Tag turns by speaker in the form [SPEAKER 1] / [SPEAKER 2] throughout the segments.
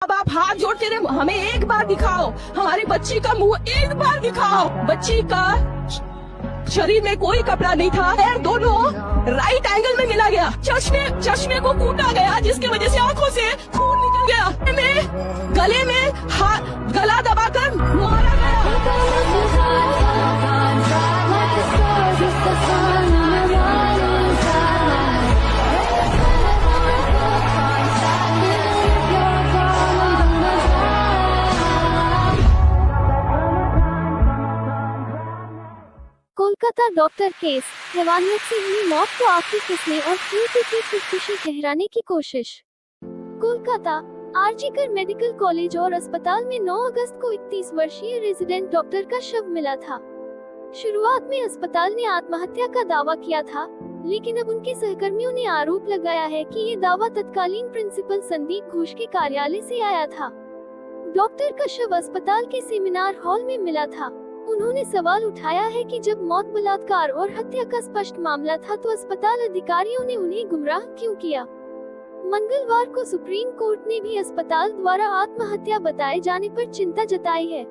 [SPEAKER 1] बाप हाथ जोड़ते रहे, हमें एक बार दिखाओ, हमारी बच्ची का मुंह एक बार दिखाओ। बच्ची का शरीर में कोई कपड़ा नहीं था, पैर दोनों राइट एंगल में मिला गया, चश्मे को कूटा गया, जिसकी वजह से आंखों से खून निकल गया, गले में गला दबाकर मारा गया।
[SPEAKER 2] कोलकाता डॉक्टर केस, हैवानियत से हुई मौत को आखिर किसने और क्यों की खुदकुशी ठहराने की कोशिश। कोलकाता आरजीकर मेडिकल कॉलेज और अस्पताल में 9 अगस्त को 31 वर्षीय रेजिडेंट डॉक्टर का शव मिला था। शुरुआत में अस्पताल ने आत्महत्या का दावा किया था, लेकिन अब उनके सहकर्मियों ने आरोप लगाया है कि ये दावा तत्कालीन प्रिंसिपल संदीप घोष के कार्यालय से आया था। डॉक्टर का शव अस्पताल के सेमिनार हॉल में मिला था। उन्होंने सवाल उठाया है कि जब मौत बलात्कार और हत्या का स्पष्ट मामला था तो अस्पताल अधिकारियों ने उन्हें गुमराह क्यों किया। मंगलवार को सुप्रीम कोर्ट ने भी अस्पताल द्वारा आत्महत्या बताए जाने पर चिंता जताई है।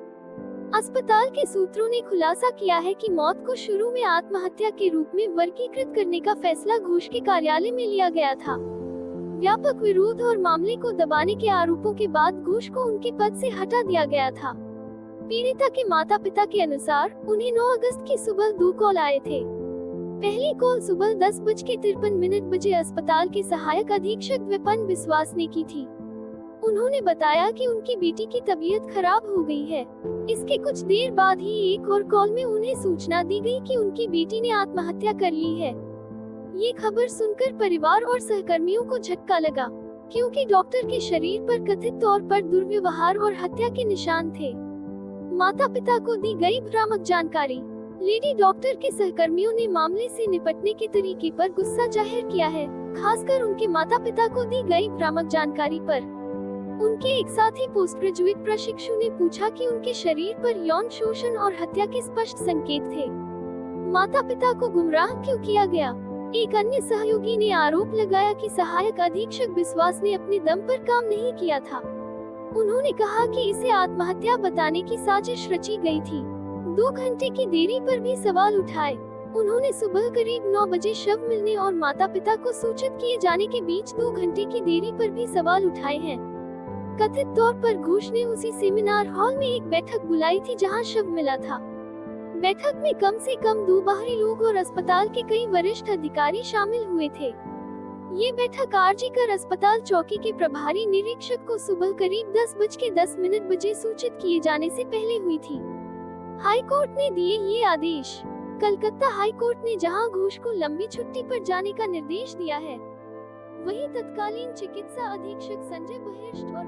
[SPEAKER 2] अस्पताल के सूत्रों ने खुलासा किया है कि मौत को शुरू में आत्महत्या के रूप में वर्गीकृत करने का फैसला घोष के कार्यालय में लिया गया था। व्यापक विरोध और मामले को दबाने के आरोपों के बाद घोष को उनके पद से हटा दिया गया था। पीड़िता के माता पिता के अनुसार उन्हें 9 अगस्त की सुबह 2 कॉल आए थे। पहली कॉल सुबह 10:53 बजे अस्पताल के सहायक अधीक्षक विपिन विश्वास ने की थी। उन्होंने बताया कि उनकी बेटी की तबीयत खराब हो गई है। इसके कुछ देर बाद ही एक और कॉल में उन्हें सूचना दी गई कि उनकी बेटी ने आत्महत्या कर ली है। ये खबर सुनकर परिवार और सहकर्मियों को झटका लगा, क्योंकि डॉक्टर के शरीर पर कथित तौर पर दुर्व्यवहार और हत्या के निशान थे। माता पिता को दी गई भ्रामक जानकारी। लेडी डॉक्टर के सहकर्मियों ने मामले से निपटने के तरीके पर गुस्सा जाहिर किया है, खासकर उनके माता पिता को दी गई भ्रामक जानकारी पर। उनके एक साथी पोस्ट ग्रेजुएट प्रशिक्षु ने पूछा कि उनके शरीर पर यौन शोषण और हत्या के स्पष्ट संकेत थे। माता पिता को गुमराह क्यों किया गया। एक अन्य सहयोगी ने आरोप लगाया कि सहायक अधीक्षक विश्वास ने अपने दम पर काम नहीं किया था। उन्होंने कहा कि इसे आत्महत्या बताने की साजिश रची गई थी। 2 घंटे की देरी पर भी सवाल उठाए। उन्होंने सुबह करीब 9 बजे शव मिलने और माता पिता को सूचित किए जाने के बीच 2 घंटे की देरी पर भी सवाल उठाए हैं। कथित तौर पर घोष ने उसी सेमिनार हॉल में एक बैठक बुलाई थी जहां शव मिला था। बैठक में कम से कम 2 बाहरी लोग और अस्पताल के कई वरिष्ठ अधिकारी शामिल हुए थे। ये बैठक आरजीकर अस्पताल चौकी के प्रभारी निरीक्षक को सुबह करीब 10:10 बजे सूचित किए जाने से पहले हुई थी। हाई कोर्ट ने दिए ये आदेश। कलकत्ता हाई कोर्ट ने जहां घोष को लंबी छुट्टी पर जाने का निर्देश दिया है, वहीं तत्कालीन चिकित्सा अधीक्षक संजय बहिष्ठ और